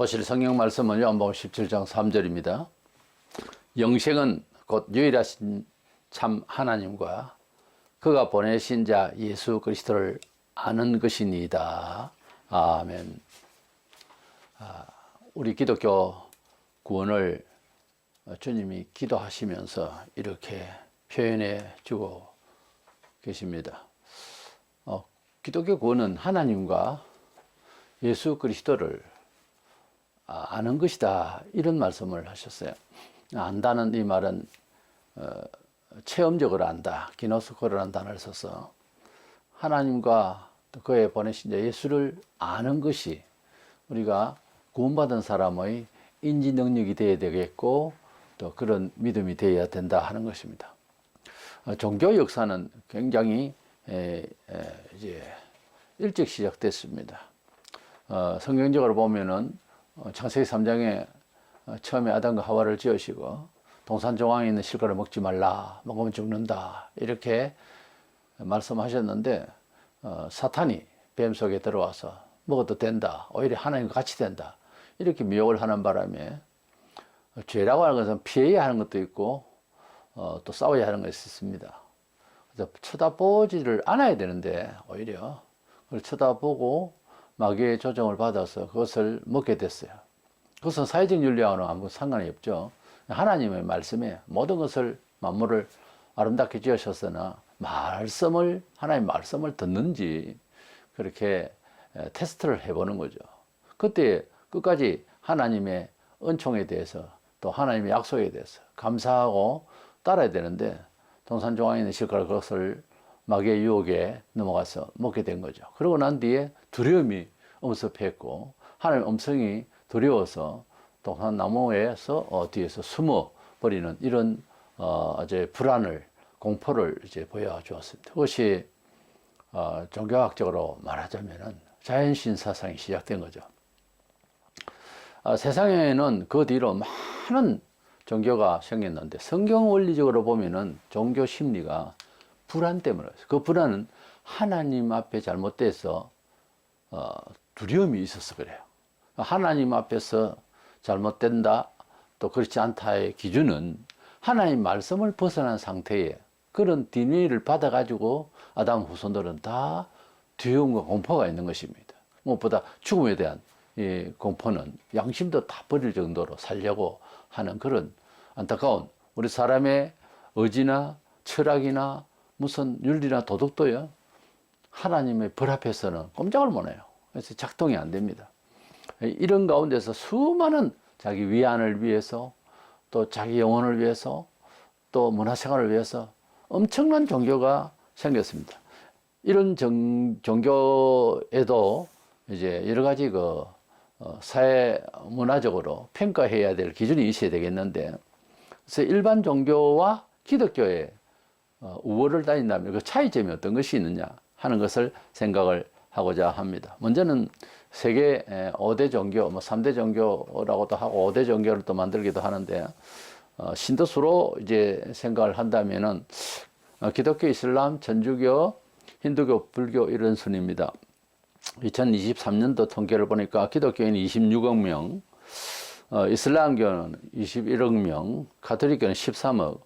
보실 성경 말씀은 요한복음 17장 3절입니다. 영생은 곧 유일하신 참 하나님과 그가 보내신 자 예수 그리스도를 아는 것이니이다. 아멘. 우리 기독교 구원을 주님이 기도하시면서 이렇게 표현해 주고 계십니다. 기독교 구원은 하나님과 예수 그리스도를 아는 것이다, 이런 말씀을 하셨어요. 안다는 이 말은 체험적으로 안다, 기노스코라는 단어를 써서 하나님과 또 그의 보내신 자 예수를 아는 것이 우리가 구원받은 사람의 인지 능력이 되어야 되겠고, 또 그런 믿음이 되어야 된다 하는 것입니다. 종교 역사는 굉장히 이제 일찍 시작됐습니다. 성경적으로 보면은 창세기 3장에 처음에 아담과 하와를 지으시고 동산 정황에 있는 실과를 먹지 말라, 먹으면 죽는다, 이렇게 말씀하셨는데 사탄이 뱀 속에 들어와서 먹어도 된다, 오히려 하나님과 같이 된다, 이렇게 미혹을 하는 바람에 죄라고 하는 것은 피해야 하는 것도 있고 또 싸워야 하는 것이 있습니다. 그래서 쳐다보지를 않아야 되는데 오히려 그걸 쳐다보고 마귀의 조정을 받아서 그것을 먹게 됐어요. 그것은 사회적 윤리와는 아무 상관이 없죠. 하나님의 말씀에 모든 것을 만물을 아름답게 지으셨으나 하나님의 말씀을 듣는지 그렇게 테스트를 해보는 거죠. 그때 끝까지 하나님의 은총에 대해서 또 하나님의 약속에 대해서 감사하고 따라야 되는데 동산정황에 있는 실과를 그것을 마귀의 유혹에 넘어가서 먹게 된 거죠. 그러고 난 뒤에 두려움이 엄습했고 하나님의 음성이 두려워서 동산나무에서 뒤에서 숨어버리는 이런 이제 불안을, 공포를 이제 보여주었습니다. 그것이 종교학적으로 말하자면은 자연신 사상이 시작된 거죠. 세상에는 그 뒤로 많은 종교가 생겼는데 성경 원리적으로 보면은 종교 심리가 불안 때문에, 그 불안은 하나님 앞에 잘못돼서 두려움이 있어서 그래요. 하나님 앞에서 잘못된다, 또 그렇지 않다의 기준은 하나님 말씀을 벗어난 상태에 그런 DNA를 받아가지고 아담 후손들은 다 두려움과 공포가 있는 것입니다. 무엇보다 죽음에 대한 이 공포는 양심도 다 버릴 정도로 살려고 하는 그런 안타까운 우리 사람의 의지나 철학이나 무슨 윤리나 도덕도요, 하나님의 벌 앞에서는 꼼짝을 못 해요. 그래서 작동이 안 됩니다. 이런 가운데서 수많은 자기 위안을 위해서, 또 자기 영혼을 위해서, 또 문화생활을 위해서 엄청난 종교가 생겼습니다. 이런 종교에도 이제 여러 가지 사회 문화적으로 평가해야 될 기준이 있어야 되겠는데, 그래서 일반 종교와 기독교의 우월을 다닌다면 그 차이점이 어떤 것이 있느냐 하는 것을 생각을 하고자 합니다. 먼저는 세계 5대 종교, 3대 종교라고도 하고 5대 종교를 또 만들기도 하는데, 신도수로 이제 생각을 한다면은 기독교, 이슬람, 천주교, 힌두교, 불교 이런 순입니다. 2023년도 통계를 보니까 기독교인이 26억 명, 이슬람교는 21억 명, 가톨릭교는 13억,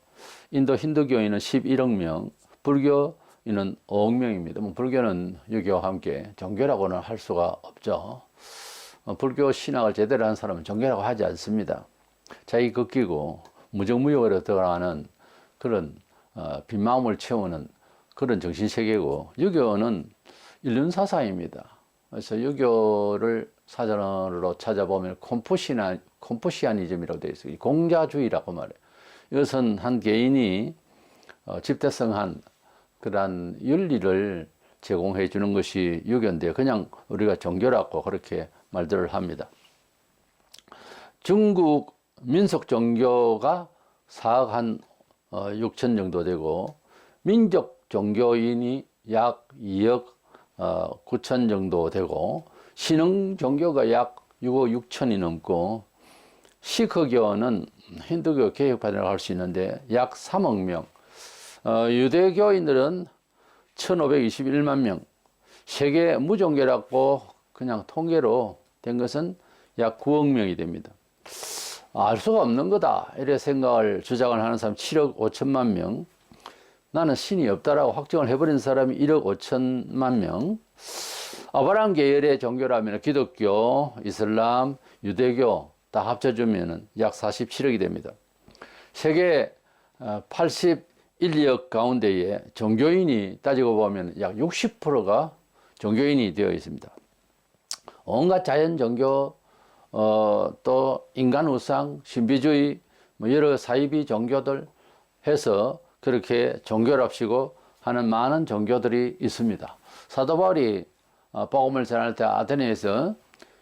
인도 힌두교인은 11억 명, 불교인은 5억 명입니다. 불교는 유교와 함께 종교라고는 할 수가 없죠. 불교 신학을 제대로 하는 사람은 종교라고 하지 않습니다. 자기 걷기고 무정무욕으로 들어가는 그런 빈 마음을 채우는 그런 정신세계고, 유교는 인륜사상입니다. 그래서 유교를 사전으로 찾아보면 콤푸시아니즘이라고 되어 있어요. 공자주의라고 말해요. 이것은 한 개인이 집대성한 그러한 윤리를 제공해 주는 것이 유교인데, 그냥 우리가 종교라고 그렇게 말들을 합니다. 중국 민속 종교가 4억 한 6천 정도 되고, 민족 종교인이 약 2억 9천 정도 되고, 신흥 종교가 약 6억 6천이 넘고, 시크교는 힌두교 개혁파라고 할 수 있는데 약 3억 명, 유대교인들은 1521만 명, 세계 무종교라고 그냥 통계로 된 것은 약 9억 명이 됩니다. 알 수가 없는 거다 이래 생각을 주장을 하는 사람 7억 5천만 명, 나는 신이 없다라고 확정을 해버린 사람이 1억 5천만 명. 아브라함 계열의 종교라면 기독교, 이슬람, 유대교 다 합쳐주면 약 47억이 됩니다. 세계 81억 가운데에 종교인이 따지고 보면 약 60%가 종교인이 되어 있습니다. 온갖 자연 종교, 또 인간 우상, 신비주의, 뭐 여러 사이비 종교들 해서 그렇게 종교랍시고 하는 많은 종교들이 있습니다. 사도 바울이 복음을 전할 때 아테네에서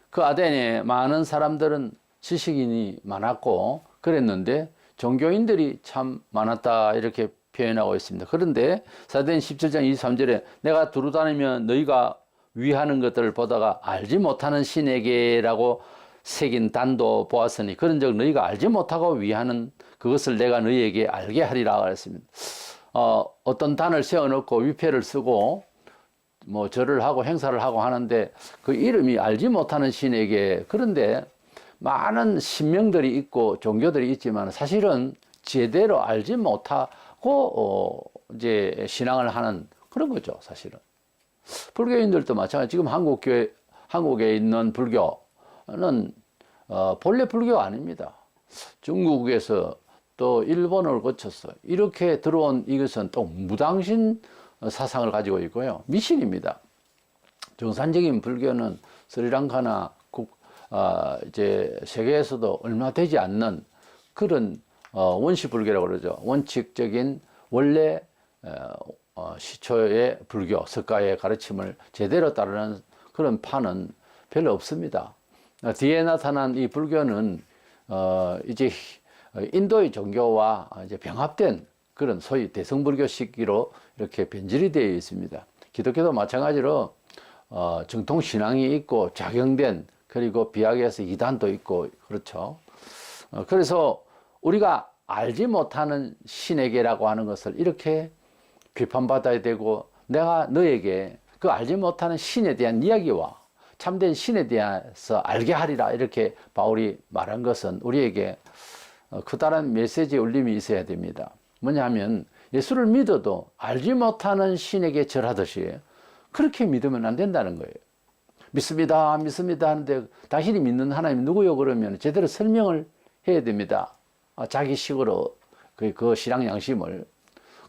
그 아테네에 많은 사람들은 지식인이 많았고 그랬는데 종교인들이 참 많았다 이렇게 표현하고 있습니다. 그런데 사도행 17장 23절에 내가 두루 다니면 너희가 위하는 것들을 보다가 알지 못하는 신에게라고 새긴 단도 보았으니 그런 적 너희가 알지 못하고 위하는 그것을 내가 너희에게 알게 하리라 그랬습니다. 어떤 단을 세워놓고 위패를 쓰고 뭐 절을 하고 행사를 하고 하는데 그 이름이 알지 못하는 신에게, 그런데 많은 신명들이 있고 종교들이 있지만 사실은 제대로 알지 못하고 이제 신앙을 하는 그런 거죠. 사실은 불교인들도 마찬가지. 지금 한국에 있는 불교는 본래 불교가 아닙니다. 중국에서 또 일본을 거쳐서 이렇게 들어온 이것은 또 무당신 사상을 가지고 있고요. 미신입니다. 정상적인 불교는 스리랑카나 이제 세계에서도 얼마 되지 않는 그런 원시 불교라고 그러죠. 원칙적인 원래 시초의 불교, 석가의 가르침을 제대로 따르는 그런 파는 별로 없습니다. 뒤에 나타난 이 불교는 이제 인도의 종교와 이제 병합된 그런 소위 대성불교 시기로 이렇게 변질이 되어 있습니다. 기독교도 마찬가지로 정통 신앙이 있고 작용된, 그리고 비약에서 이단도 있고 그렇죠. 그래서 우리가 알지 못하는 신에게라고 하는 것을 이렇게 비판받아야 되고, 내가 너에게 그 알지 못하는 신에 대한 이야기와 참된 신에 대해서 알게 하리라 이렇게 바울이 말한 것은 우리에게 커다란 메시지의 울림이 있어야 됩니다. 뭐냐면 예수를 믿어도 알지 못하는 신에게 절하듯이 그렇게 믿으면 안 된다는 거예요. 믿습니다 믿습니다 하는데 당신이 믿는 하나님이 누구요? 그러면 제대로 설명을 해야 됩니다. 자기 식으로 그 신앙 양심을.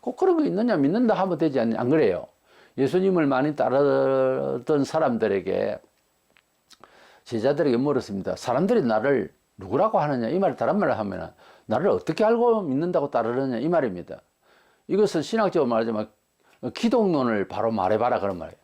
꼭 그런 거 있느냐, 믿는다 하면 되지 않냐. 안 그래요? 예수님을 많이 따르던 사람들에게, 제자들에게 물었습니다. 사람들이 나를 누구라고 하느냐? 이 말, 다른 말을 하면 나를 어떻게 알고 믿는다고 따르느냐? 이 말입니다. 이것은 신학적으로 말하자면 기독론을 바로 말해봐라 그런 말이에요.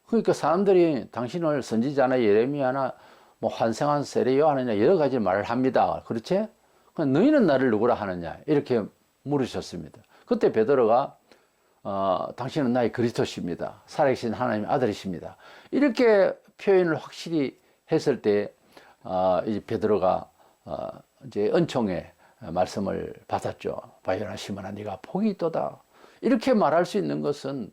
그러니까 사람들이 당신을 선지자나 예레미야나 뭐 환생한 세례 요한이냐 여러 가지 말을 합니다. 그렇지? 너희는 나를 누구라 하느냐? 이렇게 물으셨습니다. 그때 베드로가 당신은 나의 그리스도십니다. 살아계신 하나님의 아들이십니다. 이렇게 표현을 확실히 했을 때 이제 베드로가 이제 은총의 말씀을 받았죠. 바요나 시몬아 네가 복이 있도다. 이렇게 말할 수 있는 것은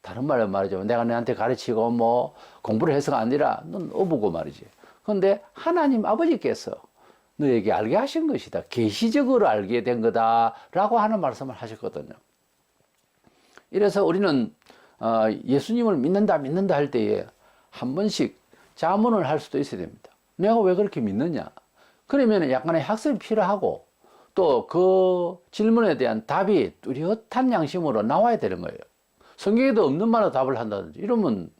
다른 말로 말이죠. 내가 너한테 가르치고 뭐 공부를 해서가 아니라 넌 어부고 말이지. 그런데 하나님 아버지께서 너에게 알게 하신 것이다. 계시적으로 알게 된 거다라고 하는 말씀을 하셨거든요. 이래서 우리는 예수님을 믿는다 할 때에 한 번씩 자문을 할 수도 있어야 됩니다. 내가 왜 그렇게 믿느냐? 그러면 약간의 학습이 필요하고 또 그 질문에 대한 답이 뚜렷한 양심으로 나와야 되는 거예요. 성경에도 없는 말로 답을 한다든지 이러면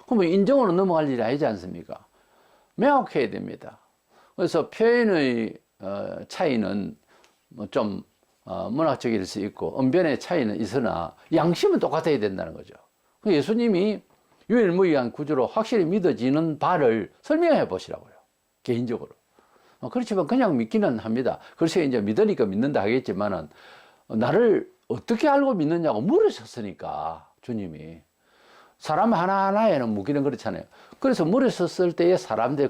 그러면 인정으로 넘어갈 일이 아니지 않습니까? 명확해야 됩니다. 그래서 표현의 차이는 뭐 좀 문학적일 수 있고 언변의 차이는 있으나 양심은 똑같아야 된다는 거죠. 예수님이 유일무이한 구주로 확실히 믿어지는 바를 설명해 보시라고요. 개인적으로. 그렇지만 그냥 믿기는 합니다. 그래서 이제 믿으니까 믿는다 하겠지만은 나를 어떻게 알고 믿느냐고 물으셨으니까 주님이. 사람 하나하나에는 묻기는 그렇잖아요. 그래서 물으셨을 때에 사람들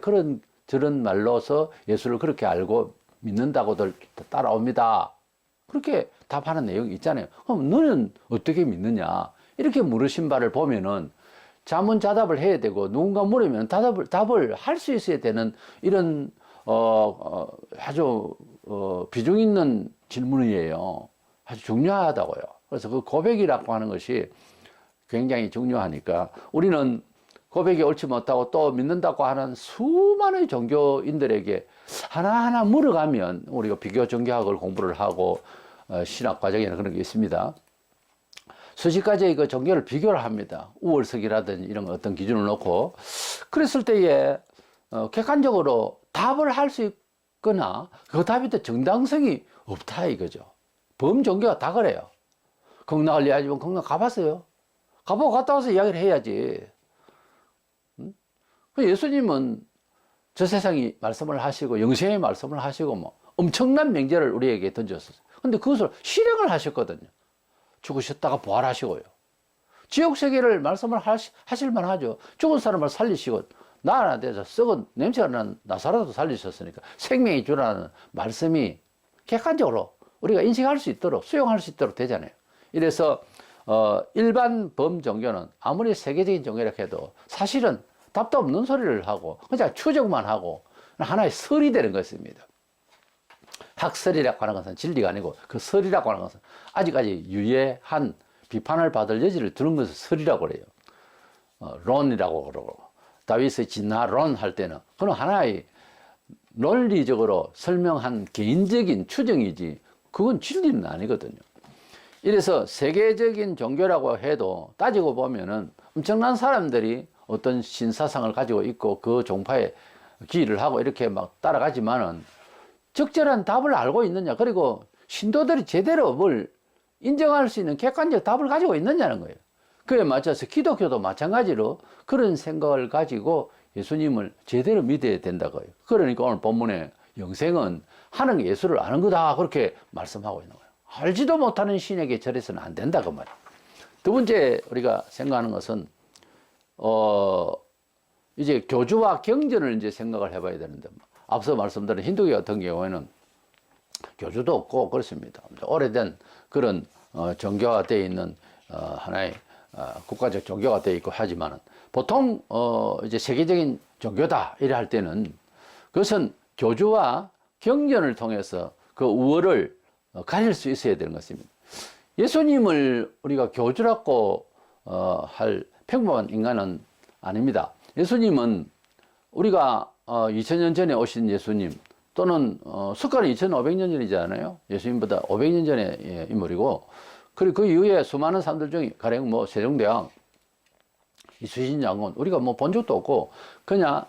저런 말로서 예수를 그렇게 알고 믿는다고들 따라옵니다. 그렇게 답하는 내용이 있잖아요. 그럼 너는 어떻게 믿느냐? 이렇게 물으신 바를 보면은 자문자답을 해야 되고 누군가 물으면 답을 할 수 있어야 되는 이런 아주 비중 있는 질문이에요. 아주 중요하다고요. 그래서 그 고백이라고 하는 것이 굉장히 중요하니까 우리는 고백이 옳지 못하고 또 믿는다고 하는 수많은 종교인들에게 하나하나 물어가면 우리가 비교 종교학을 공부를 하고 신학 과정에는 그런 게 있습니다. 수십 가지의 그 종교를 비교를 합니다. 우월석이라든지 이런 어떤 기준을 놓고 그랬을 때에 객관적으로 답을 할 수 있거나 그 답이 또 정당성이 없다 이거죠. 범종교가 다 그래요. 극락을 이야기하면 극락 가봤어요. 가보고 갔다 와서 이야기를 해야지. 예수님은 저 세상이 말씀을 하시고 영생의 말씀을 하시고 뭐 엄청난 명제를 우리에게 던졌어요. 근데 그것을 실행을 하셨거든요. 죽으셨다가 부활하시고요. 지옥세계를 말씀을 하실 만하죠. 죽은 사람을 살리시고 나라 돼서 썩은 냄새가 나는 나사로도 살리셨으니까 생명이 주라는 말씀이 객관적으로 우리가 인식할 수 있도록 수용할 수 있도록 되잖아요. 이래서 일반 범종교는 아무리 세계적인 종교라 해도 사실은 답도 없는 소리를 하고 그냥 추정만 하고 하나의 설이 되는 것입니다. 학설이라고 하는 것은 진리가 아니고 그 설이라고 하는 것은 아직까지 유예한 비판을 받을 여지를 두는 것을 설이라고 그래요. 론이라고 그러고 다윗의 진화론 할 때는 그건 하나의 논리적으로 설명한 개인적인 추정이지 그건 진리는 아니거든요. 이래서 세계적인 종교라고 해도 따지고 보면은 엄청난 사람들이 어떤 신사상을 가지고 있고 그 종파에 기일을 하고 이렇게 막 따라가지만은 적절한 답을 알고 있느냐 그리고 신도들이 제대로 뭘 인정할 수 있는 객관적 답을 가지고 있느냐는 거예요. 그에 맞춰서 기독교도 마찬가지로 그런 생각을 가지고 예수님을 제대로 믿어야 된다고요. 그러니까 오늘 본문에 영생은 하는 예수를 아는 거다 그렇게 말씀하고 있는 거예요. 알지도 못하는 신에게 절해서는 안 된다 그 말이에요. 두 번째 우리가 생각하는 것은 이제 교주와 경전을 이제 생각을 해봐야 되는데 앞서 말씀드린 힌두교 같은 경우에는 교주도 없고 그렇습니다. 오래된 그런 종교가 되어 있는 하나의 국가적 종교가 되어 있고 하지만은 보통 이제 세계적인 종교다 이래 할 때는 그것은 교주와 경전을 통해서 그 우월을 가릴 수 있어야 되는 것입니다. 예수님을 우리가 교주라고 할 평범한 인간은 아닙니다. 예수님은 우리가 2000년 전에 오신 예수님 또는 석가는 2500년 전이잖아요. 예수님보다 500년 전의 인물이고 그리고 그 이후에 수많은 사람들 중에 가령 뭐 세종대왕, 이순신 장군 우리가 뭐 본 적도 없고 그냥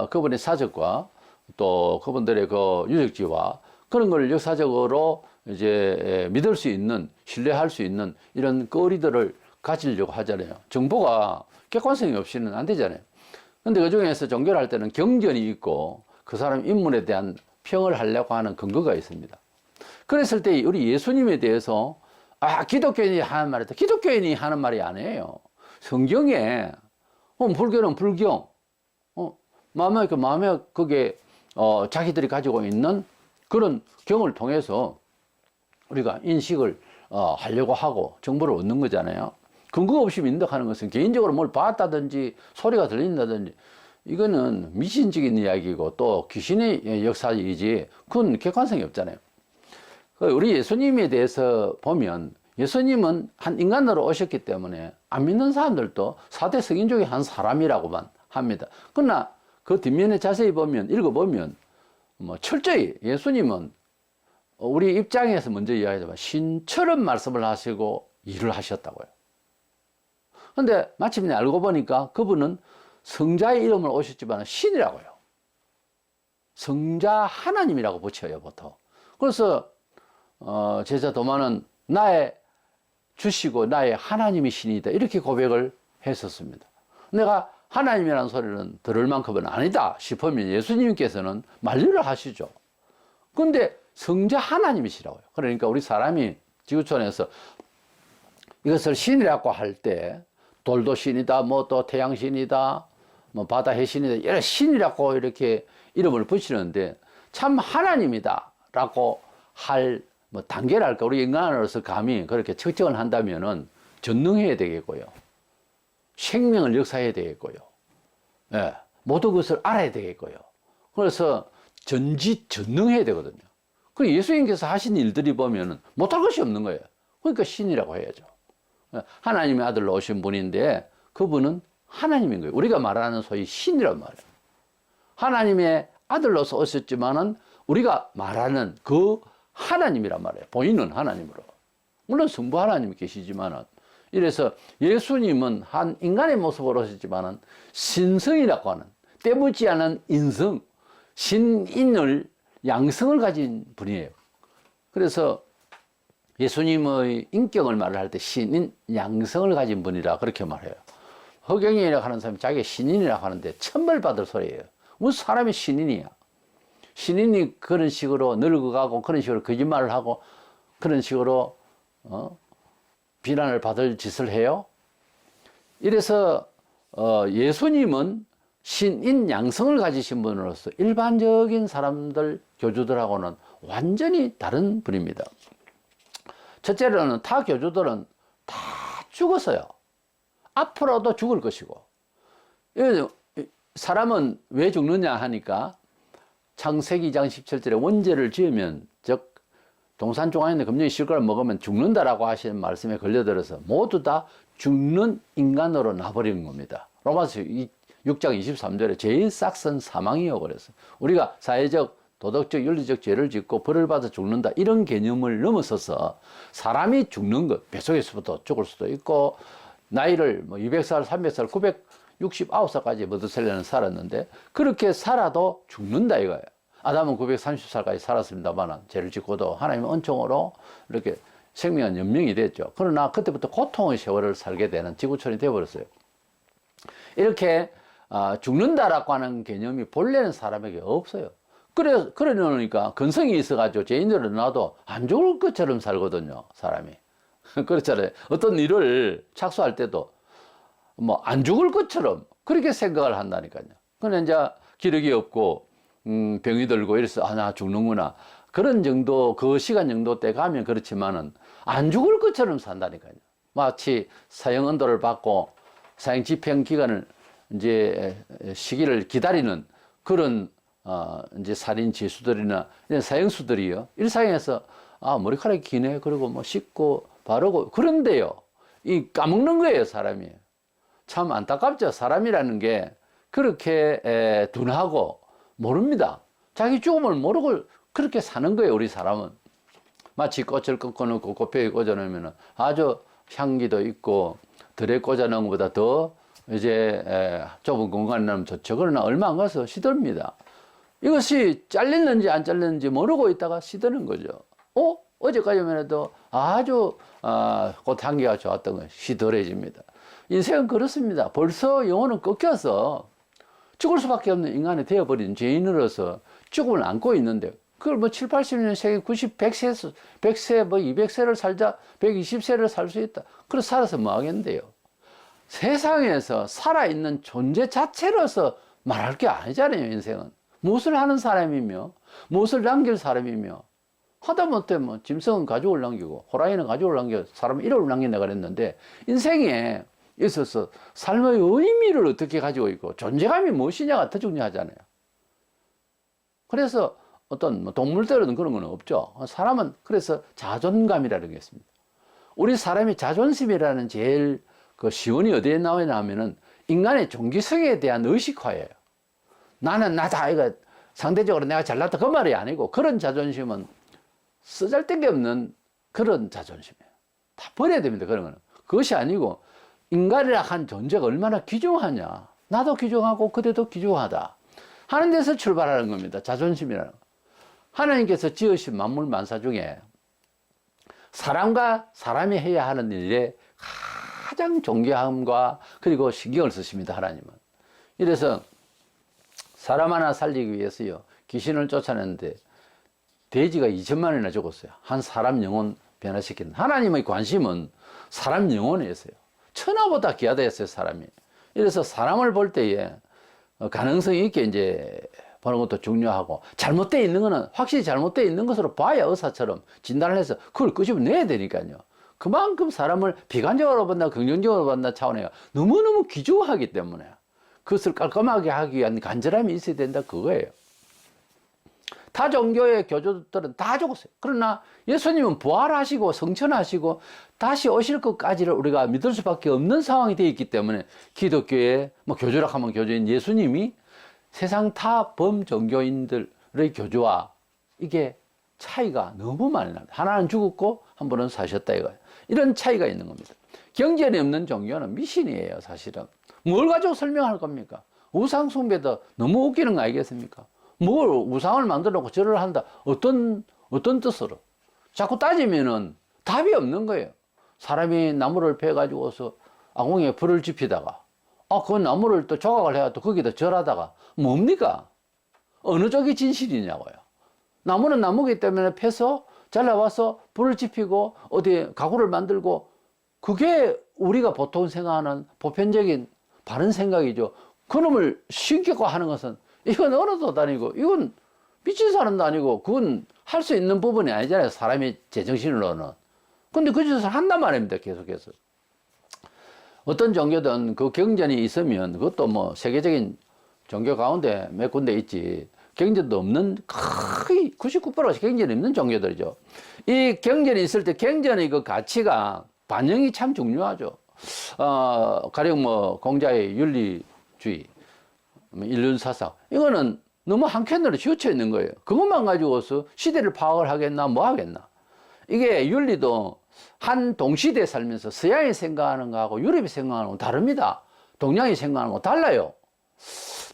그분의 사적과 또 그분들의 그 유적지와 그런 걸 역사적으로 이제 믿을 수 있는 신뢰할 수 있는 이런 거리들을 가지려고 하잖아요. 정보가 객관성이 없이는 안 되잖아요. 근데 그 중에서 종교를 할 때는 경전이 있고 그 사람 인물에 대한 평을 하려고 하는 근거가 있습니다. 그랬을 때 우리 예수님에 대해서 기독교인이 하는 말이다. 기독교인이 하는 말이 아니에요. 성경에 불교는 불경 마음에 그게 자기들이 가지고 있는 그런 경을 통해서 우리가 인식을 하려고 하고 정보를 얻는 거잖아요. 근거 없이 믿는다는 것은 개인적으로 뭘 봤다든지 소리가 들린다든지 이거는 미신적인 이야기고 또 귀신의 역사이지 그건 객관성이 없잖아요. 우리 예수님에 대해서 보면 예수님은 한 인간으로 오셨기 때문에 안 믿는 사람들도 4대 성인 중에 한 사람이라고만 합니다. 그러나 그 뒷면에 자세히 보면 읽어보면 뭐 철저히 예수님은 우리 입장에서 먼저 이야기하자면 신처럼 말씀을 하시고 일을 하셨다고요. 근데 마침내 알고 보니까 그분은 성자의 이름을 오셨지만 신이라고요. 성자 하나님이라고 붙여요, 보통. 그래서 제자 도마는 나의 주시고 나의 하나님이 신이다 이렇게 고백을 했었습니다. 내가 하나님이라는 소리는 들을 만큼은 아니다 싶으면 예수님께서는 만류를 하시죠. 근데 성자 하나님이시라고요. 그러니까 우리 사람이 지구촌에서 이것을 신이라고 할 때 돌도 신이다, 뭐 또 태양 신이다, 뭐 바다 해신이다, 여러 신이라고 이렇게 이름을 붙이는데 참 하나님이다라고 할 뭐 단계랄까 우리 인간으로서 감히 그렇게 측정을 한다면은 전능해야 되겠고요. 생명을 역사해야 되겠고요. 예, 모든 것을 알아야 되겠고요. 그래서 전지전능해야 되거든요. 그 예수님께서 하신 일들이 보면은 못할 것이 없는 거예요. 그러니까 신이라고 해야죠. 하나님의 아들로 오신 분인데 그분은 하나님인 거예요. 우리가 말하는 소위 신이란 말이에요. 하나님의 아들로서 오셨지만은 우리가 말하는 그 하나님이란 말이에요. 보이는 하나님으로. 물론 성부 하나님이 계시지만은, 이래서 예수님은 한 인간의 모습으로 오셨지만은 신성이라고 하는 때묻지 않은 인성, 신인을 양성을 가진 분이에요. 그래서 예수님의 인격을 말할 때 신인 양성을 가진 분이라 그렇게 말해요. 허경영이라고 하는 사람이 자기가 신인이라고 하는데 천벌받을 소리예요. 무슨 사람이 신인이야. 신인이 그런 식으로 늙어가고 그런 식으로 거짓말을 하고 그런 식으로 비난을 받을 짓을 해요. 이래서 예수님은 신인 양성을 가지신 분으로서 일반적인 사람들, 교주들하고는 완전히 다른 분입니다. 첫째로는 타 교주들은 다 죽었어요. 앞으로도 죽을 것이고. 사람은 왜 죽느냐 하니까 창세기 2장 17절에 원죄를 지으면, 즉 동산종아에 있는 검정이 실과를 먹으면 죽는다라고 하시는 말씀에 걸려들어서 모두 다 죽는 인간으로 나버리는 겁니다. 로마서 6장 23절에 제일 싹은 사망이요 그래서 우리가 사회적, 도덕적, 윤리적 죄를 짓고 벌을 받아 죽는다 이런 개념을 넘어서서 사람이 죽는 것, 뱃속에서부터 죽을 수도 있고 나이를 뭐 200살, 300살, 969살까지 머드셀레는 살았는데 그렇게 살아도 죽는다 이거예요. 아담은 930살까지 살았습니다만 죄를 짓고도 하나님의 은총으로 이렇게 생명은 연명이 됐죠. 그러나 그때부터 고통의 세월을 살게 되는 지구촌이 되어버렸어요. 이렇게 죽는다라고 하는 개념이 본래는 사람에게 없어요. 그러니까 근성이 있어가지고 죄인들은 나도 안 죽을 것처럼 살거든요, 사람이. 그렇잖아요. 어떤 일을 착수할 때도 뭐 안 죽을 것처럼 그렇게 생각을 한다니까요. 근데 이제 기력이 없고 병이 들고 이래서 나 죽는구나. 그런 정도, 그 시간 정도 때 가면 그렇지만은 안 죽을 것처럼 산다니까요. 마치 사형 언도를 받고 사형 집행 기간을 이제 시기를 기다리는 그런 이제 살인 죄수들이나 사형수들이요. 일상에서 머리카락이 기네. 그리고 뭐 씻고 바르고 그런데요. 이 까먹는 거예요, 사람이. 참 안타깝죠. 사람이라는 게 그렇게 둔하고 모릅니다. 자기 죽음을 모르고 그렇게 사는 거예요, 우리 사람은. 마치 꽃을 꺾어놓고 꽃병에 꽂아놓으면 아주 향기도 있고 들에 꽂아놓은 것보다 더 이제 좁은 공간에 나면 좋죠. 그러나 얼마 안 가서 시들입니다. 이것이 잘렸는지 안 잘렸는지 모르고 있다가 시드는 거죠. 어제까지만 해도 아주 꽃 향기가 좋았던 것이 시들해집니다. 인생은 그렇습니다. 벌써 영혼은 꺾여서 죽을 수밖에 없는 인간이 되어버린 죄인으로서 죽음을 안고 있는데 그걸 뭐 7, 80년 세계 90, 100세, 뭐 200세를 살자 120세를 살 수 있다. 그래서 살아서 뭐 하겠는데요. 세상에서 살아있는 존재 자체로서 말할 게 아니잖아요, 인생은. 무엇을 하는 사람이며 무엇을 남길 사람이며 하다못해 뭐 짐승은 가족을 남기고 호랑이는 가족을 남기고 사람은 이름을 남긴다 그랬는데 인생에 있어서 삶의 의미를 어떻게 가지고 있고 존재감이 무엇이냐가 더 중요하잖아요. 그래서 어떤 뭐 동물들은 그런 건 없죠. 사람은 그래서 자존감이라는 게 있습니다. 우리 사람이 자존심이라는 제일 그 시원이 어디에 나오냐 하면은 인간의 종기성에 대한 의식화예요. 나는 나다 이거 상대적으로 내가 잘났다 그 말이 아니고 그런 자존심은 쓰잘데기 없는 그런 자존심이에요. 다 버려야 됩니다. 그런 거는. 그것이 아니고 인간이라 한 존재가 얼마나 귀중하냐. 나도 귀중하고 그대도 귀중하다 하는 데서 출발하는 겁니다. 자존심이라는 거. 하나님께서 지으신 만물 만사 중에 사람과 사람이 해야 하는 일에 가장 존경함과 그리고 신경을 쓰십니다. 하나님은. 이래서 사람 하나 살리기 위해서요 귀신을 쫓아냈는데 돼지가 2천만이나 죽었어요. 한 사람 영혼 변화시키는. 하나님의 관심은 사람 영혼이었어요. 천하보다 귀하다 했어요, 사람이. 이래서 사람을 볼 때에 가능성이 있게 이제 보는 것도 중요하고 잘못되어 있는 거는 확실히 잘못되어 있는 것으로 봐야 의사처럼 진단을 해서 그걸 끄집어내야 되니까요. 그만큼 사람을 비관적으로 본다, 긍정적으로 본다 차원에 너무너무 귀중하기 때문에 그것을 깔끔하게 하기 위한 간절함이 있어야 된다, 그거예요. 타 종교의 교주들은 다 죽었어요. 그러나 예수님은 부활하시고 성천하시고 다시 오실 것까지를 우리가 믿을 수밖에 없는 상황이 되어 있기 때문에 기독교의 뭐 교주라 하면 교주인 예수님이 세상 타 범종교인들의 교주와 이게 차이가 너무 많이 납니다. 하나는 죽었고 한 분은 사셨다 이거예요. 이런 차이가 있는 겁니다. 경전이 없는 종교는 미신이에요, 사실은. 뭘 가지고 설명할 겁니까? 우상 숭배도 너무 웃기는 거 아니겠습니까? 뭘 우상을 만들어 놓고 절을 한다. 어떤 뜻으로? 자꾸 따지면은 답이 없는 거예요. 사람이 나무를 패가지고서 아궁이에 불을 지피다가, 그 나무를 또 조각을 해가 또 거기다 절하다가, 뭡니까? 어느 쪽이 진실이냐고요. 나무는 나무기 때문에 패서 잘라와서 불을 지피고 어디 가구를 만들고, 그게 우리가 보통 생각하는 보편적인 바른 생각이죠. 그놈을 신격화 하는 것은 이건 언어도 아니고 이건 미친 사람도 아니고 그건 할 수 있는 부분이 아니잖아요, 사람이 제정신으로는. 근데 그 짓을 한단 말입니다, 계속해서. 어떤 종교든 그 경전이 있으면 그것도 뭐 세계적인 종교 가운데 몇 군데 있지, 경전도 없는, 거의 99%가 경전이 없는 종교들이죠. 이 경전이 있을 때 경전의 그 가치가 반영이 참 중요하죠. 가령 뭐 공자의 윤리주의, 인륜사상, 이거는 너무 한켠으로 치우쳐 있는 거예요. 그것만 가지고서 시대를 파악을 하겠나 뭐 하겠나. 이게 윤리도 한 동시대에 살면서 서양이 생각하는 거하고 유럽이 생각하는 건 다릅니다. 동양이 생각하는 건 달라요.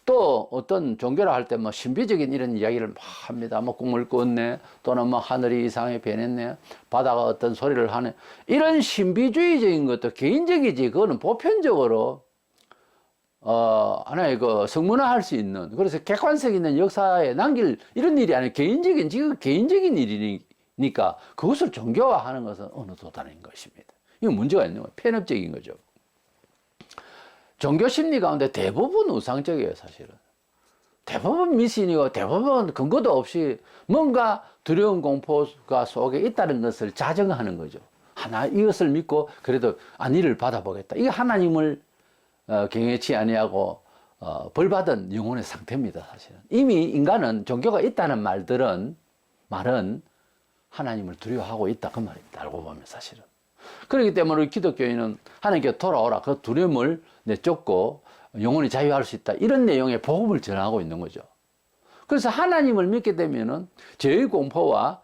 또 어떤 종교라 할 때 뭐 신비적인 이런 이야기를 막 합니다. 뭐 꿈을 꿨네, 또는 뭐 하늘이 이상하게 변했네, 바다가 어떤 소리를 하네. 이런 신비주의적인 것도 개인적이지, 그거는 보편적으로 하나의 그 성문화할 수 있는, 그래서 객관성 있는 역사에 남길 이런 일이 아니라 지금 개인적인 일이니까 그것을 종교화하는 것은 어느 도단인 것입니다. 이건 문제가 있는 거예요. 편협적인 거죠. 종교 심리 가운데 대부분 우상적이에요, 사실은. 대부분 미신이고 대부분 근거도 없이 뭔가 두려운 공포가 속에 있다는 것을 자정하는 거죠. 이것을 믿고 그래도 안위를 받아보겠다. 이게 하나님을 경외치 아니하고 벌받은 영혼의 상태입니다, 사실은. 이미 인간은 종교가 있다는 말은 하나님을 두려워하고 있다, 그 말입니다, 알고 보면 사실은. 그렇기 때문에 우리 기독교인은 하나님께 돌아오라, 그 두려움을 내쫓고 영혼이 자유할 수 있다, 이런 내용의 복음을 전하고 있는 거죠. 그래서 하나님을 믿게 되면은 죄의 공포와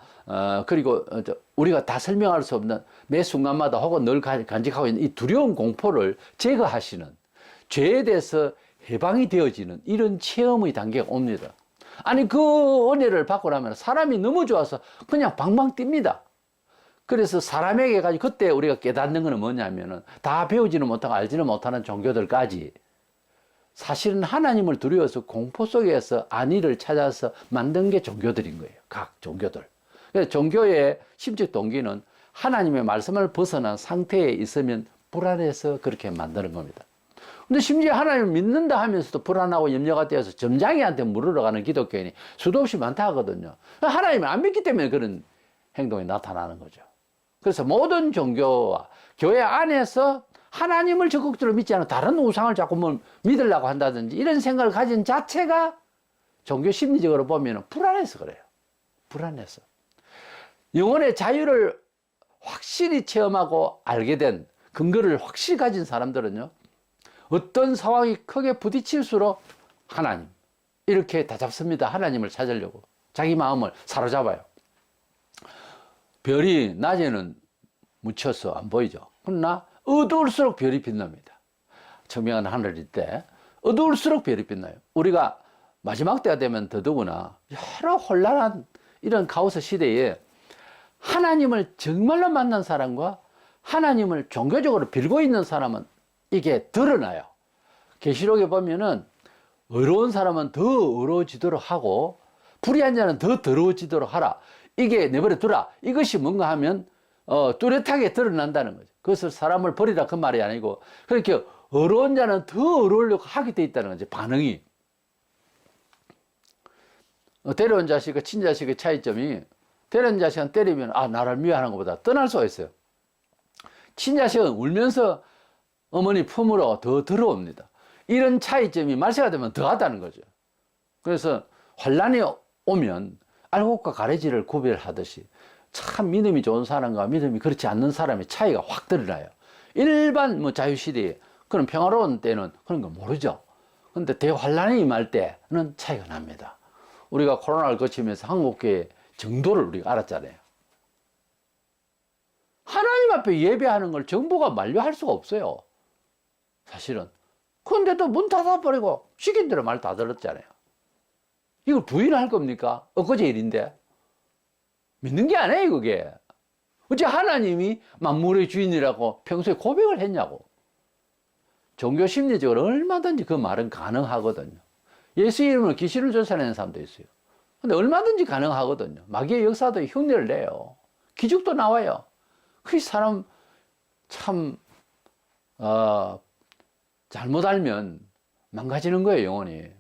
그리고 우리가 다 설명할 수 없는 매 순간마다 혹은 늘 간직하고 있는 이 두려운 공포를 제거하시는, 죄에 대해서 해방이 되어지는 이런 체험의 단계가 옵니다. 아니, 그 은혜를 받고 나면 사람이 너무 좋아서 그냥 방방 뜁니다. 그래서 사람에게 가지고 그때 우리가 깨닫는 것은 뭐냐면은 다 배우지는 못하고 알지는 못하는 종교들까지 사실은 하나님을 두려워서 공포 속에서 안위를 찾아서 만든 게 종교들인 거예요, 각 종교들. 그래서 종교의 심적 동기는 하나님의 말씀을 벗어난 상태에 있으면 불안해서 그렇게 만드는 겁니다. 근데 심지어 하나님을 믿는다 하면서도 불안하고 염려가 되어서 점장이한테 물으러 가는 기독교인이 수도 없이 많다 하거든요. 하나님을 안 믿기 때문에 그런 행동이 나타나는 거죠. 그래서 모든 종교와 교회 안에서 하나님을 적극적으로 믿지 않고 다른 우상을 자꾸 뭐 믿으려고 한다든지 이런 생각을 가진 자체가 종교 심리적으로 보면 불안해서 그래요. 불안해서. 영혼의 자유를 확실히 체험하고 알게 된 근거를 확실히 가진 사람들은요, 어떤 상황이 크게 부딪힐수록 하나님, 이렇게 다잡습니다. 하나님을 찾으려고 자기 마음을 사로잡아요. 별이 낮에는 묻혀서 안 보이죠. 그러나 어두울수록 별이 빛납니다. 청명한 하늘일 때 어두울수록 별이 빛나요. 우리가 마지막 때가 되면 더더구나 여러 혼란한 이런 카오스 시대에 하나님을 정말로 만난 사람과 하나님을 종교적으로 빌고 있는 사람은 이게 드러나요. 계시록에 보면은 어려운 사람은 더 어려워지도록 하고 불의한 자는 더 더러워지도록 하라. 이게 내버려 두라. 이것이 뭔가 하면 뚜렷하게 드러난다는 거죠. 그것을 사람을 버리라 그 말이 아니고, 그렇게 어려운 자는 더 어려우려고 하게 돼 있다는 거죠, 반응이. 데려온 자식과 친자식의 차이점이, 데려온 자식은 때리면 나를 미워하는 것보다 떠날 수가 있어요. 친자식은 울면서 어머니 품으로 더 들어옵니다. 이런 차이점이 말세가 되면 더하다는 거죠. 그래서 환란이 오면 알곡과 가래지를 구별하듯이 참 믿음이 좋은 사람과 믿음이 그렇지 않는 사람의 차이가 확 드러나요. 일반 뭐 자유시대에 그런 평화로운 때는 그런 거 모르죠. 근데 대환란이 임할 때는 차이가 납니다. 우리가 코로나를 거치면서 한국교회 정도를 우리가 알았잖아요. 하나님 앞에 예배하는 걸 정부가 만류할 수가 없어요. 사실은. 그런데도 문 닫아버리고 시킨 대로 말 다 들었잖아요. 이걸 부인할 겁니까? 엊그제 일인데. 믿는 게 아니에요, 그게. 어째 하나님이 만물의 주인이라고 평소에 고백을 했냐고. 종교 심리적으로 얼마든지 그 말은 가능하거든요. 예수 이름으로 귀신을 쫓아내는 사람도 있어요. 근데 얼마든지 가능하거든요. 마귀의 역사도 흉내를 내요. 기적도 나와요. 그 사람 참 잘못 알면 망가지는 거예요, 영혼이.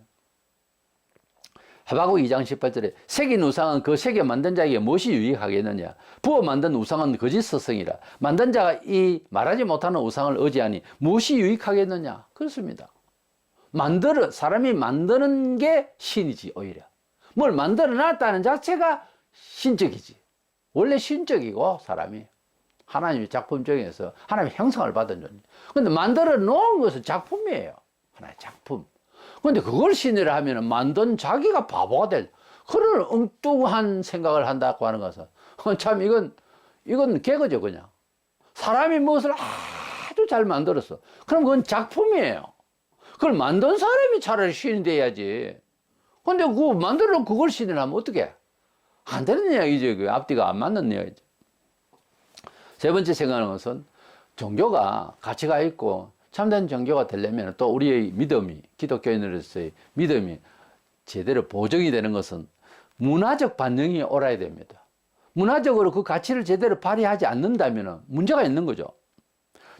하박국 2장 18절에 새긴 우상은 그 새겨 만든 자에게 무엇이 유익하겠느냐. 부어 만든 우상은 거짓 스승이라. 만든 자가 이 말하지 못하는 우상을 의지하니 무엇이 유익하겠느냐. 그렇습니다. 사람이 만드는 게 신이지, 오히려. 뭘 만들어 놨다는 자체가 신적이지. 원래 신적이고, 사람이. 하나님의 작품 중에서 하나님의 형상을 받은 존재. 근데 만들어 놓은 것은 작품이에요. 하나의 작품. 근데 그걸 신이라 하면 만든 자기가 바보가 될, 그런 엉뚱한 생각을 한다고 하는 것은 참 이건 개그죠, 그냥. 사람이 무엇을 아주 잘 만들었어. 그럼 그건 작품이에요. 그걸 만든 사람이 차라리 신이 돼야지. 근데 그 만들어 놓은 그걸 신이라 하면 어떡해? 안 되는 이야기죠. 그 앞뒤가 안 맞는 이야기죠. 세 번째 생각하는 것은 종교가 가치가 있고 참된 종교가 되려면 또 우리의 믿음이, 기독교인으로서의 믿음이 제대로 보정이 되는 것은 문화적 반영이 옳아야 됩니다. 문화적으로 그 가치를 제대로 발휘하지 않는다면 문제가 있는 거죠.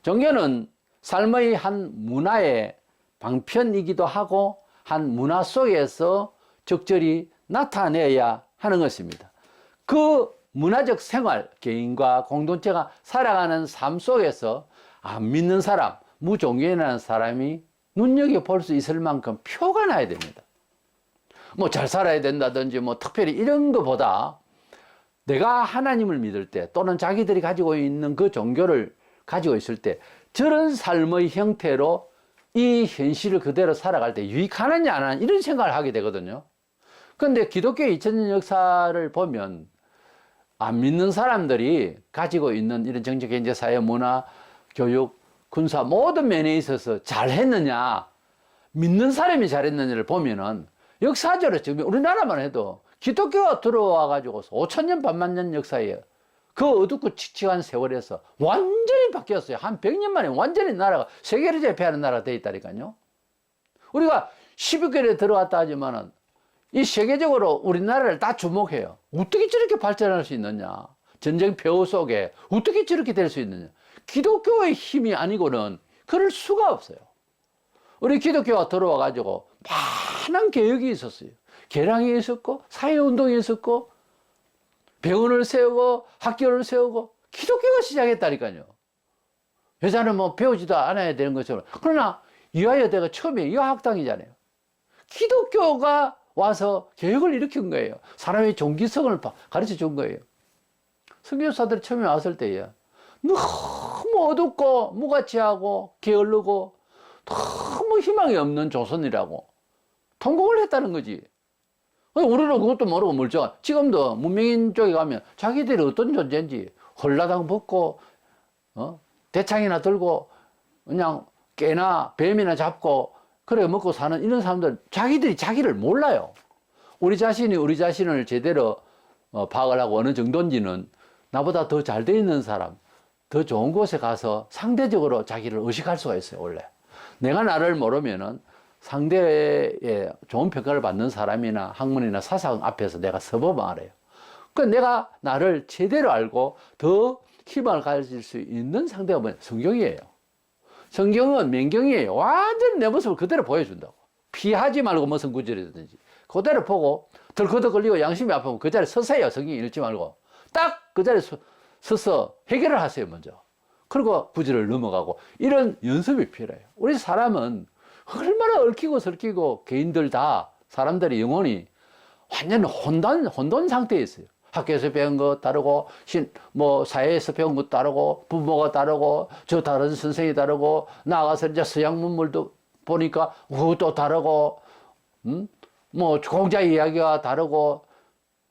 종교는 삶의 한 문화의 방편이기도 하고 한 문화 속에서 적절히 나타내야 하는 것입니다. 그 문화적 생활, 개인과 공동체가 살아가는 삶 속에서 안 믿는 사람, 무종교인이라는 사람이 눈여겨볼 수 있을 만큼 표가 나야 됩니다. 뭐 잘 살아야 된다든지 뭐 특별히 이런 것보다 내가 하나님을 믿을 때 또는 자기들이 가지고 있는 그 종교를 가지고 있을 때 저런 삶의 형태로 이 현실을 그대로 살아갈 때 유익하느냐 안 하느냐 이런 생각을 하게 되거든요. 그런데 기독교의 2000년 역사를 보면 안 믿는 사람들이 가지고 있는 이런 정치, 경제, 사회, 문화, 교육, 군사 모든 면에 있어서 잘했느냐, 믿는 사람이 잘했느냐를 보면은 역사적으로 지금 우리나라만 해도 기독교가 들어와 가지고 5000년, 반만 년 역사에 그 어둡고 칙칙한 세월에서 완전히 바뀌었어요. 한 100년 만에 완전히 나라가 세계를 제패하는 나라가 돼 있다니까요. 우리가 12개월에 들어왔다 하지만은 이 세계적으로 우리나라를 다 주목해요. 어떻게 저렇게 발전할 수 있느냐. 전쟁 폐허 속에 어떻게 저렇게 될 수 있느냐. 기독교의 힘이 아니고는 그럴 수가 없어요. 우리 기독교가 들어와 가지고 많은 개혁이 있었어요. 개량이 있었고 사회운동이 있었고 병원을 세우고 학교를 세우고 기독교가 시작했다니까요. 여자는 뭐 배우지도 않아야 되는 것처럼. 그러나 유아여대가 처음에 여학당이잖아요. 기독교가 와서 개혁을 일으킨 거예요. 사람의 종기성을 가르쳐 준 거예요. 선교사들이 처음에 왔을 때에 너무 어둡고 무가치하고 게을르고 너무 희망이 없는 조선이라고 통곡을 했다는 거지. 우리는 그것도 모르고 멀쩡한. 지금도 문명인 쪽에 가면 자기들이 어떤 존재인지 헐라당 벗고 대창이나 들고 그냥 깨나 뱀이나 잡고 그래 먹고 사는 이런 사람들 자기들이 자기를 몰라요. 우리 자신이 우리 자신을 제대로 파악을 하고 어느 정도인지는 나보다 더 잘 돼 있는 사람, 더 좋은 곳에 가서 상대적으로 자기를 의식할 수가 있어요. 원래 내가 나를 모르면은 상대의 좋은 평가를 받는 사람이나 학문이나 사상 앞에서 내가 서보면 알아요. 그러니까 내가 나를 제대로 알고 더 희망을 가질 수 있는 상대가 뭐냐? 성경이에요. 성경은 맹경이에요. 완전히 내 모습을 그대로 보여준다고. 피하지 말고 무슨 구절이든지 그대로 보고 덜커덕 걸리고 양심이 아프면 그 자리에 서세요. 성경이 읽지 말고 딱 그 자리에 서서 해결을 하세요. 먼저. 그리고 구절을 넘어가고 이런 연습이 필요해요. 우리 사람은 얼마나 얽히고 설키고 개인들 다 사람들의 영혼이 완전 혼돈 상태에 있어요. 학교에서 배운 거 다르고 사회에서 배운 것 다르고 부모가 다르고 저 다른 선생이 다르고 나가서 이제 서양 문물도 보니까 그것도 다르고 공자 이야기가 다르고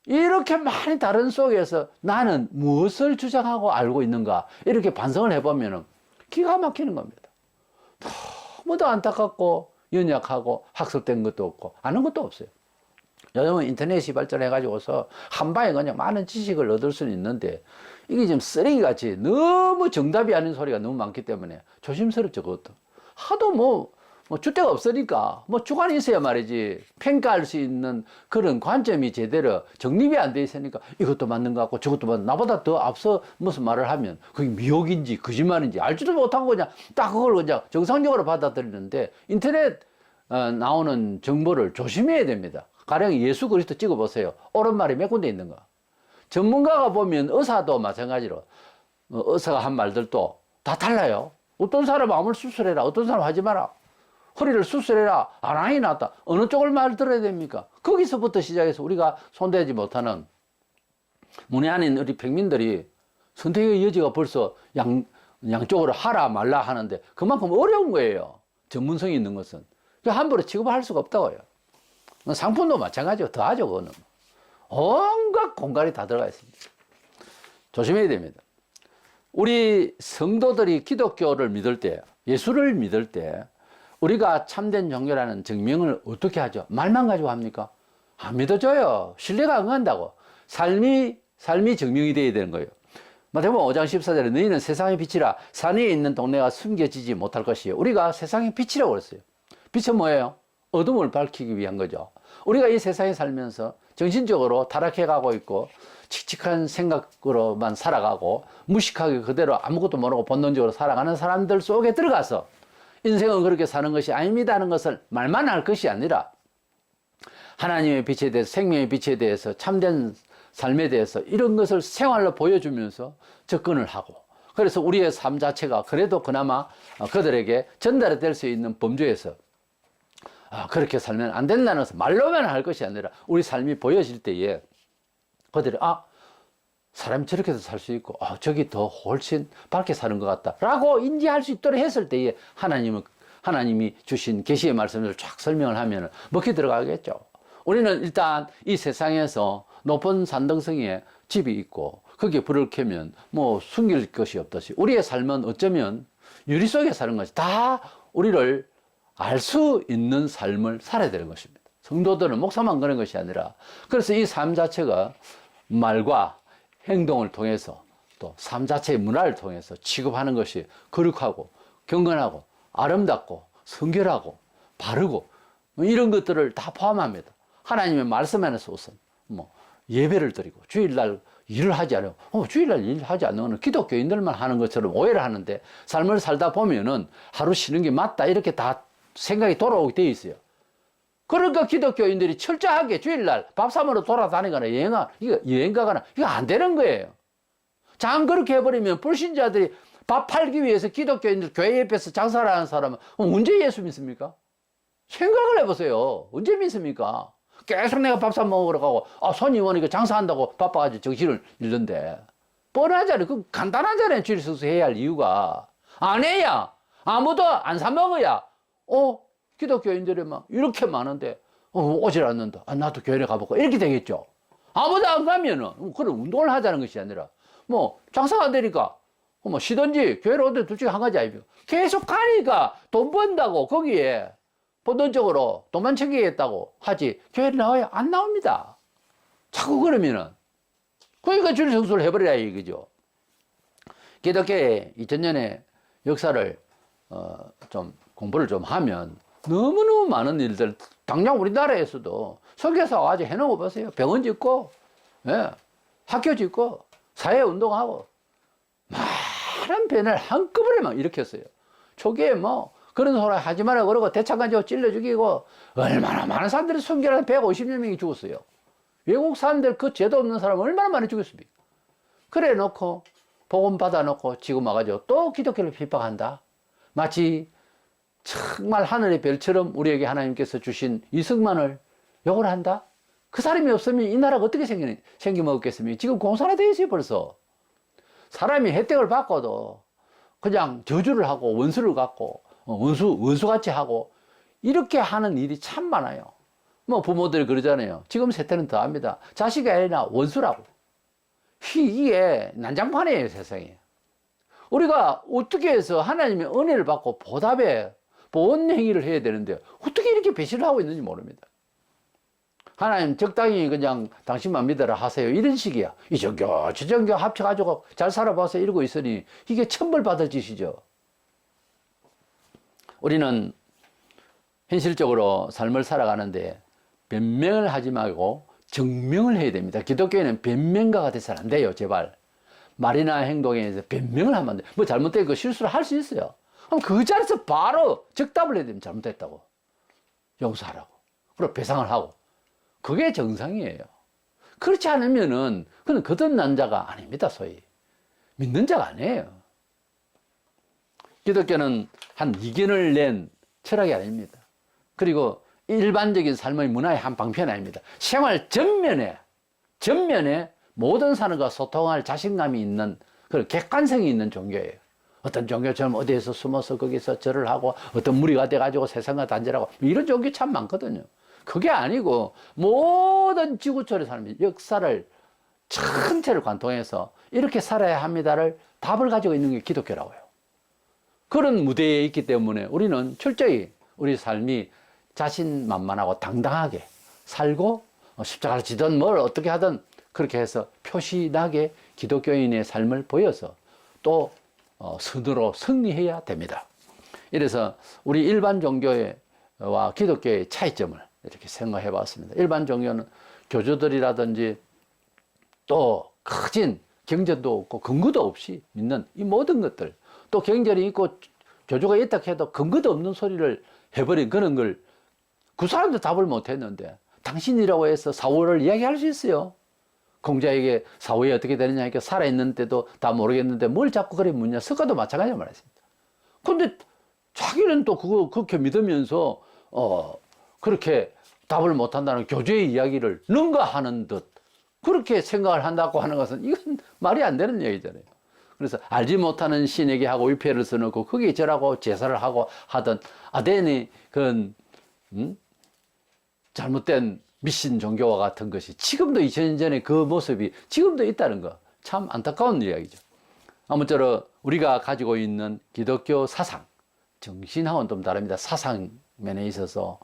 이렇게 많이 다른 속에서 나는 무엇을 주장하고 알고 있는가 이렇게 반성을 해보면 기가 막히는 겁니다. 너무도 안타깝고 연약하고 학습된 것도 없고 아는 것도 없어요. 요즘은 인터넷이 발전해가지고서 한 방에 그냥 많은 지식을 얻을 수는 있는데 이게 지금 쓰레기같이 너무 정답이 아닌 소리가 너무 많기 때문에 조심스럽죠. 그것도 하도 줏대가 없으니까 주관이 있어야 말이지 평가할 수 있는 그런 관점이 제대로 정립이 안 돼 있으니까 이것도 맞는 것 같고 저것도 맞는 나보다 더 앞서 무슨 말을 하면 그게 미혹인지 거짓말인지 알지도 못하고 그냥 딱 그걸 그냥 정상적으로 받아들이는데 인터넷 나오는 정보를 조심해야 됩니다. 가령 예수 그리스도 찍어보세요. 옳은 말이 몇 군데 있는가. 전문가가 보면 의사도 마찬가지로 의사가 한 말들도 다 달라요. 어떤 사람은 암을 수술해라, 어떤 사람은 하지 마라. 허리를 수술해라, 안항이 났다. 어느 쪽을 말 들어야 됩니까? 거기서부터 시작해서 우리가 손대지 못하는 문외 아닌 우리 평민들이 선택의 여지가 벌써 양쪽으로 하라 말라 하는데 그만큼 어려운 거예요. 전문성이 있는 것은. 함부로 취급할 수가 없다고요. 상품도 마찬가지고 더 하죠. 그거는 온갖 공간이 다 들어가 있습니다. 조심해야 됩니다. 우리 성도들이 기독교를 믿을 때, 예수를 믿을 때 우리가 참된 종교라는 증명을 어떻게 하죠? 말만 가지고 합니까? 안 믿어줘요. 신뢰가 안 간다고. 삶이 증명이 돼야 되는 거예요. 마태복음 5장 14절에 너희는 세상의 빛이라 산 위에 있는 동네가 숨겨지지 못할 것이에요. 우리가 세상의 빛이라고 그랬어요. 빛은 뭐예요? 어둠을 밝히기 위한 거죠. 우리가 이 세상에 살면서 정신적으로 타락해 가고 있고 칙칙한 생각으로만 살아가고 무식하게 그대로 아무것도 모르고 본능적으로 살아가는 사람들 속에 들어가서 인생은 그렇게 사는 것이 아닙니다 하는 것을 말만 할 것이 아니라 하나님의 빛에 대해서 생명의 빛에 대해서 참된 삶에 대해서 이런 것을 생활로 보여주면서 접근을 하고 그래서 우리의 삶 자체가 그래도 그나마 그들에게 전달이 될 수 있는 범주에서 그렇게 살면 안 된다는 것을 말로만 할 것이 아니라 우리 삶이 보여질 때에 그들이 사람이 저렇게도 살 수 있고 저기 더 훨씬 밝게 사는 것 같다 라고 인지할 수 있도록 했을 때에 하나님이 주신 계시의 말씀을 쫙 설명을 하면 먹히 들어가겠죠. 우리는 일단 이 세상에서 높은 산등성이에 집이 있고 거기에 불을 켜면 숨길 것이 없듯이 우리의 삶은 어쩌면 유리 속에 사는 것이 다 우리를 알 수 있는 삶을 살아야 되는 것입니다. 성도들은 목사만 그런 것이 아니라 그래서 이 삶 자체가 말과 행동을 통해서 또 삶 자체의 문화를 통해서 취급하는 것이 거룩하고 경건하고 아름답고 성결하고 바르고 이런 것들을 다 포함합니다. 하나님의 말씀 안에서 우선 예배를 드리고 주일날 일을 하지 않아요. 주일날 일을 하지 않는 것은 기독교인들만 하는 것처럼 오해를 하는데 삶을 살다 보면은 하루 쉬는 게 맞다 이렇게 다 생각이 돌아오게 돼 있어요. 그러니까 기독교인들이 철저하게 주일날 밥 사먹으러 돌아다니거나 여행 가거나 이거 안 되는 거예요. 장 그렇게 해버리면 불신자들이 밥 팔기 위해서 기독교인들 교회 옆에서 장사를 하는 사람은 언제 예수 믿습니까? 생각을 해보세요. 언제 믿습니까? 계속 내가 밥 사 먹으러 가고 손님 오니까 장사한다고 바빠가지고 정신을 잃는데 뻔하잖아요. 그 간단하잖아요. 줄 서서 해야 할 이유가 안 해야 아무도 안 사 먹어야 기독교인들이 막 이렇게 많은데 오질 않는다. 나도 교회에 가볼까 이렇게 되겠죠. 아무도 안 가면은 그런 운동을 하자는 것이 아니라 장사가 안 되니까 쉬든지 교회로 오든 둘 중에 한 가지 아닙니까? 계속 가니까 돈 번다고 거기에 본능적으로 돈만 챙기겠다고 하지 교회를 나와야 안 나옵니다. 자꾸 그러면은 그러니까 주일 성수를 해버리라 이거죠. 기독교의 2000년의 역사를 좀 공부를 좀 하면 너무너무 많은 일들 당장 우리나라에서도 설교사 와서 해놓은 거 보세요. 병원 짓고 학교 짓고 사회운동하고 많은 변화를 한꺼번에 막 일으켰어요. 초기에 그런 소리 하지 마라 그러고 대창간지고 찔러 죽이고 얼마나 많은 사람들이 순교한 150여 명이 죽었어요. 외국 사람들 그 죄도 없는 사람 얼마나 많이 죽였습니까? 그래 놓고 복음 받아놓고 지금 와가지고 또 기독교를 핍박한다. 마치 정말 하늘의 별처럼 우리에게 하나님께서 주신 이승만을 욕을 한다. 그 사람이 없으면 이 나라가 어떻게 생기먹었겠습니까? 지금 공산화 되어 있어요, 벌써. 사람이 혜택을 받고도 그냥 저주를 하고 원수를 갖고 원수같이 하고 이렇게 하는 일이 참 많아요. 뭐 부모들이 그러잖아요. 지금 세태는 더 합니다. 자식이 아니라 원수라고. 이게 난장판이에요, 세상에. 우리가 어떻게 해서 하나님의 은혜를 받고 보답에 본 행위를 해야 되는데 어떻게 이렇게 배신을 하고 있는지 모릅니다. 하나님 적당히 그냥 당신만 믿어라 하세요. 이런 식이야. 이 종교, 저 종교 합쳐가지고 잘 살아봐서 이러고 있으니 이게 천벌받을 짓이죠. 우리는 현실적으로 삶을 살아가는데 변명을 하지 말고 증명을 해야 됩니다. 기독교에는 변명가가 돼서는 안 돼요, 제발. 말이나 행동에 대해서 변명을 하면 안 돼요. 뭐 잘못된 거 실수를 할 수 있어요. 그럼 그 자리에서 바로 적답을 해야 됩니다. 잘못됐다고. 용서하라고. 그리고 배상을 하고. 그게 정상이에요. 그렇지 않으면은 그는 거듭난 자가 아닙니다, 소위. 믿는 자가 아니에요. 기독교는 한 이견을 낸 철학이 아닙니다. 그리고 일반적인 삶의 문화의 한 방편이 아닙니다. 생활 전면에 모든 사람과 소통할 자신감이 있는 그런 객관성이 있는 종교예요. 어떤 종교처럼 어디에서 숨어서 거기서 절을 하고 어떤 무리가 돼가지고 세상과 단절하고 이런 종교 참 많거든요. 그게 아니고 모든 지구촌의 사람이 역사를 전체를 관통해서 이렇게 살아야 합니다를 답을 가지고 있는 게 기독교라고요. 그런 무대에 있기 때문에 우리는 철저히 우리 삶이 자신만만하고 당당하게 살고 십자가를 지든 뭘 어떻게 하든 그렇게 해서 표시나게 기독교인의 삶을 보여서 또 선으로 승리해야 됩니다. 이래서 우리 일반 종교와 기독교의 차이점을 이렇게 생각해 봤습니다. 일반 종교는 교주들이라든지 또 커진 경전도 없고 근거도 없이 믿는 이 모든 것들, 또 경전이 있고 교주가 있다 해도 근거도 없는 소리를 해버린 그런 걸 그 사람도 답을 못 했는데 당신이라고 해서 사후를 이야기할 수 있어요. 공자에게 사후에 어떻게 되느냐 하니까 살아있는 때도 다 모르겠는데 뭘 자꾸 그래 묻냐. 석가도 마찬가지로 말했습니다. 근데 자기는 또 그거 그렇게 믿으면서 그렇게 답을 못 한다는 교주의 이야기를 능가하는 듯 그렇게 생각을 한다고 하는 것은 이건 말이 안 되는 얘기잖아요. 그래서 알지 못하는 신에게 하고 위패를 써놓고 거기에 절하고 제사를 하고 하던 아덴이 그런 잘못된 미신 종교와 같은 것이 지금도 2000년 전에 그 모습이 지금도 있다는 거 참 안타까운 이야기죠. 아무쪼록 우리가 가지고 있는 기독교 사상, 정신하고는 좀 다릅니다. 사상 면에 있어서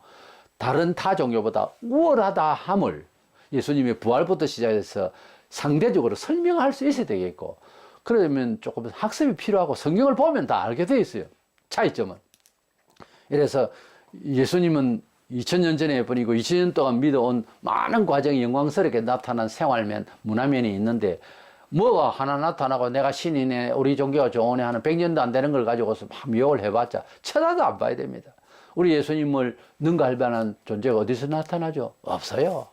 다른 타 종교보다 우월하다 함을 예수님의 부활부터 시작해서 상대적으로 설명할 수 있어야 되겠고, 그러면 조금 학습이 필요하고 성경을 보면 다 알게 돼 있어요. 차이점은. 이래서 예수님은 2000년 전에 보니고 2000년 동안 믿어온 많은 과정이 영광스럽게 나타난 생활면, 문화면이 있는데 뭐가 하나 나타나고 내가 신이네, 우리 종교가 좋으네 하는 100년도 안 되는 걸 가지고서 막 미혹을 해봤자 쳐다도 안 봐야 됩니다. 우리 예수님을 능가할 만한 존재가 어디서 나타나죠? 없어요.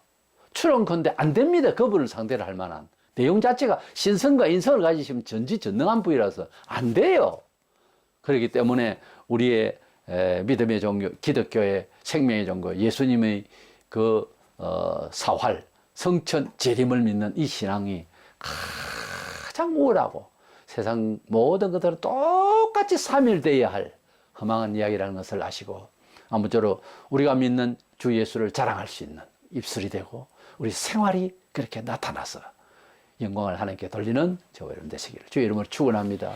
추론컨대 안 됩니다. 그분을 상대로 할 만한. 내용 자체가 신성과 인성을 가지시면 전지전능한 분이라서 안 돼요. 그렇기 때문에 우리의 믿음의 종교, 기독교의 생명의 종교, 예수님의 그 사활, 성천, 재림을 믿는 이 신앙이 가장 우월하고 세상 모든 것들은 똑같이 사멸되어야 할 허망한 이야기라는 것을 아시고, 아무쪼록 우리가 믿는 주 예수를 자랑할 수 있는 입술이 되고 우리 생활이 그렇게 나타나서 영광을 하나님께 돌리는 저와 여러분 되시기를 주의 이름으로 축원합니다.